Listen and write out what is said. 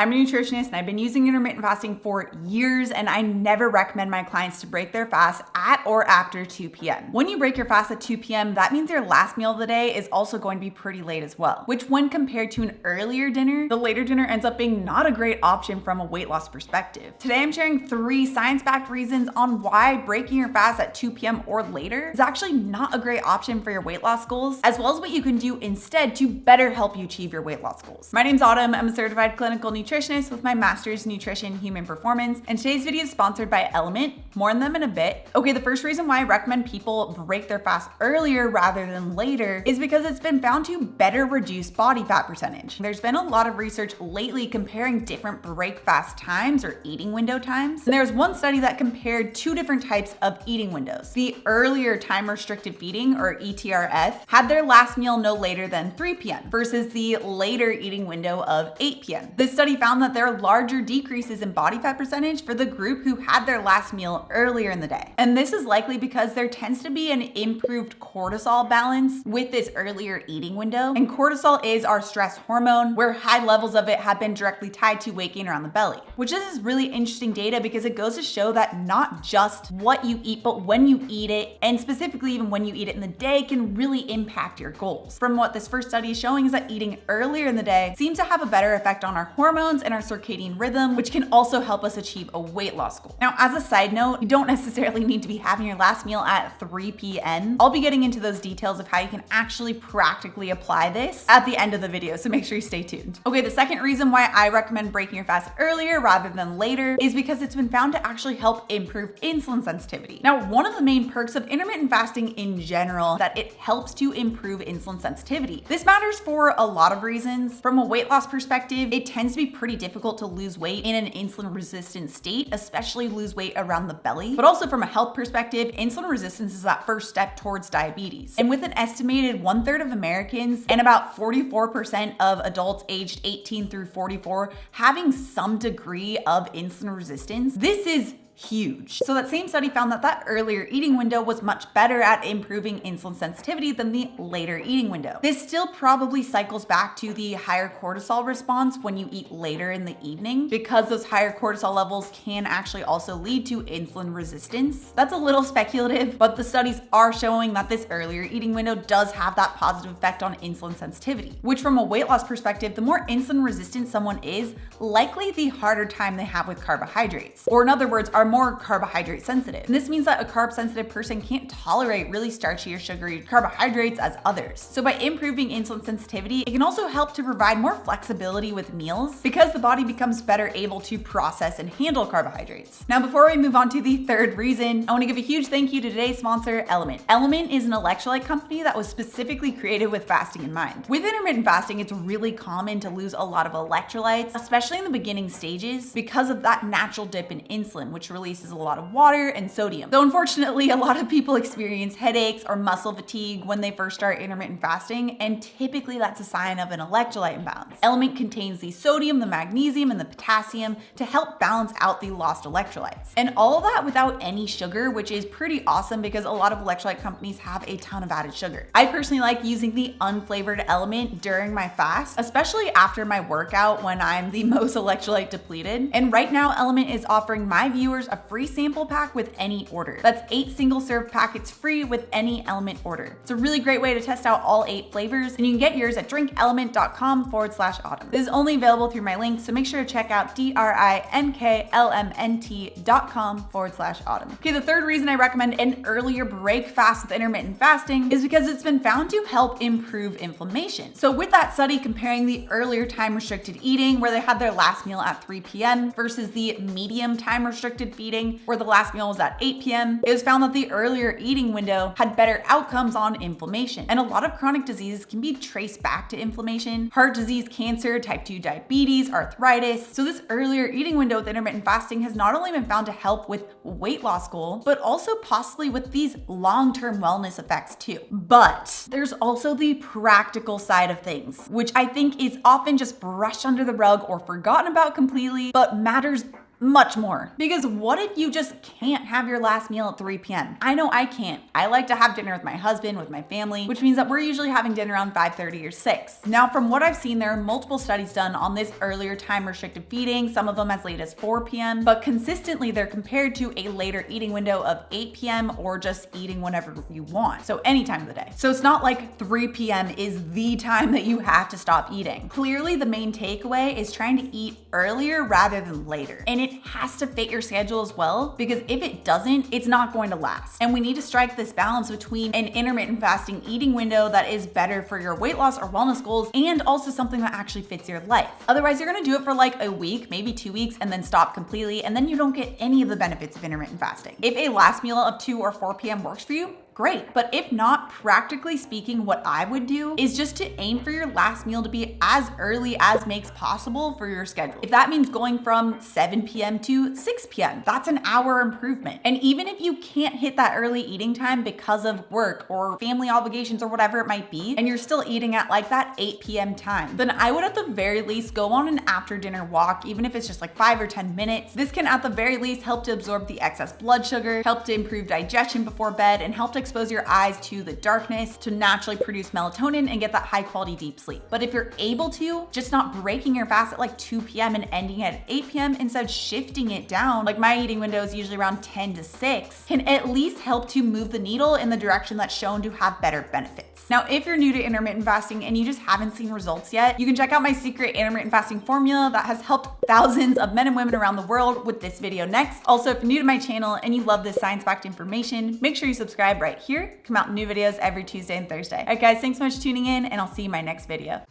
I'm a nutritionist and I've been using intermittent fasting for years, and I never recommend my clients to break their fast at or after 2 p.m. When you break your fast at 2 p.m., that means your last meal of the day is also going to be pretty late as well, which when compared to an earlier dinner, the later dinner ends up being not a great option from a weight loss perspective. Today, I'm sharing 3 science-backed reasons on why breaking your fast at 2 p.m. or later is actually not a great option for your weight loss goals, as well as what you can do instead to better help you achieve your weight loss goals. My name's Autumn. I'm a certified clinical nutritionist with my master's in nutrition human performance, and today's video is sponsored by LMNT. More on them in a bit. Okay, the first reason why I recommend people break their fast earlier rather than later is because it's been found to better reduce body fat percentage. There's been a lot of research lately comparing different break fast times or eating window times, and there's one study that compared 2 different types of eating windows. The earlier time restricted feeding, or eTRF, had their last meal no later than 3 p.m. versus the later eating window of 8 p.m. This study found that there are larger decreases in body fat percentage for the group who had their last meal earlier in the day. And this is likely because there tends to be an improved cortisol balance with this earlier eating window. And cortisol is our stress hormone, where high levels of it have been directly tied to weight gain around the belly, which is really interesting data because it goes to show that not just what you eat, but when you eat it, and specifically even when you eat it in the day, can really impact your goals. From what this first study is showing is that eating earlier in the day seems to have a better effect on our hormones and our circadian rhythm, which can also help us achieve a weight loss goal. Now, as a side note, you don't necessarily need to be having your last meal at 3 p.m. I'll be getting into those details of how you can actually practically apply this at the end of the video, so make sure you stay tuned. Okay, the second reason why I recommend breaking your fast earlier rather than later is because it's been found to actually help improve insulin sensitivity. Now, one of the main perks of intermittent fasting in general is that it helps to improve insulin sensitivity. This matters for a lot of reasons. From a weight loss perspective, it tends to be pretty difficult to lose weight in an insulin resistant state, especially lose weight around the belly. But also from a health perspective, insulin resistance is that first step towards diabetes. And with an estimated 1/3 of Americans and about 44% of adults aged 18 through 44 having some degree of insulin resistance, this is huge. So that same study found that that earlier eating window was much better at improving insulin sensitivity than the later eating window. This still probably cycles back to the higher cortisol response when you eat later in the evening, because those higher cortisol levels can actually also lead to insulin resistance. That's a little speculative, but the studies are showing that this earlier eating window does have that positive effect on insulin sensitivity, which from a weight loss perspective, the more insulin resistant someone is, likely the harder time they have with carbohydrates, or in other words, are more carbohydrate sensitive. And this means that a carb sensitive person can't tolerate really starchy or sugary carbohydrates as others. So by improving insulin sensitivity, it can also help to provide more flexibility with meals because the body becomes better able to process and handle carbohydrates. Now, before we move on to the third reason, I want to give a huge thank you to today's sponsor, LMNT. LMNT is an electrolyte company that was specifically created with fasting in mind. With intermittent fasting, it's really common to lose a lot of electrolytes, especially in the beginning stages, because of that natural dip in insulin, which releases a lot of water and sodium. Though unfortunately, a lot of people experience headaches or muscle fatigue when they first start intermittent fasting, and typically that's a sign of an electrolyte imbalance. LMNT contains the sodium, the magnesium, and the potassium to help balance out the lost electrolytes. And all of that without any sugar, which is pretty awesome because a lot of electrolyte companies have a ton of added sugar. I personally like using the unflavored LMNT during my fast, especially after my workout when I'm the most electrolyte depleted. And right now, LMNT is offering my viewers a free sample pack with any order. That's 8 single-serve packets free with any LMNT order. It's a really great way to test out all 8 flavors, and you can get yours at drinklmnt.com/autumn. This is only available through my link, so make sure to check out drinklmnt.com/autumn. Okay, the third reason I recommend an earlier break fast with intermittent fasting is because it's been found to help improve inflammation. So with that study comparing the earlier time-restricted eating, where they had their last meal at 3 p.m. versus the medium time-restricted feeding, where the last meal was at 8 p.m., it was found that the earlier eating window had better outcomes on inflammation. And a lot of chronic diseases can be traced back to inflammation: heart disease, cancer, type 2 diabetes, arthritis. So this earlier eating window with intermittent fasting has not only been found to help with weight loss goals, but also possibly with these long-term wellness effects too. But there's also the practical side of things, which I think is often just brushed under the rug or forgotten about completely, but matters much more. Because what if you just can't have your last meal at 3 p.m.? I know I can't. I like to have dinner with my husband, with my family, which means that we're usually having dinner around 5:30 or 6. Now, from what I've seen, there are multiple studies done on this earlier time restricted feeding, some of them as late as 4 p.m., but consistently they're compared to a later eating window of 8 p.m. or just eating whenever you want. So any time of the day. So it's not like 3 p.m. is the time that you have to stop eating. Clearly, the main takeaway is trying to eat earlier rather than later. And it has to fit your schedule as well, because if it doesn't, it's not going to last. And we need to strike this balance between an intermittent fasting eating window that is better for your weight loss or wellness goals and also something that actually fits your life. Otherwise, you're gonna do it for like a week, maybe 2 weeks, and then stop completely, and then you don't get any of the benefits of intermittent fasting. If a last meal of 2 or 4 p.m. works for you, great. But if not, practically speaking, what I would do is just to aim for your last meal to be as early as makes possible for your schedule. If that means going from 7 p.m. to 6 p.m., that's an hour improvement. And even if you can't hit that early eating time because of work or family obligations or whatever it might be, and you're still eating at like that 8 p.m. time, then I would at the very least go on an after dinner walk, even if it's just like 5 or 10 minutes. This can at the very least help to absorb the excess blood sugar, help to improve digestion before bed, and help to expose your eyes to the darkness to naturally produce melatonin and get that high quality deep sleep. But if you're able to, just not breaking your fast at like 2 p.m. and ending at 8 p.m. instead shifting it down, like my eating window is usually around 10 to 6, can at least help to move the needle in the direction that's shown to have better benefits. Now, if you're new to intermittent fasting and you just haven't seen results yet, you can check out my secret intermittent fasting formula that has helped thousands of men and women around the world with this video next. Also, if you're new to my channel and you love this science-backed information, make sure you subscribe right here. Come out new videos every Tuesday and Thursday. All right, guys, thanks so much for tuning in, and I'll see you in my next video.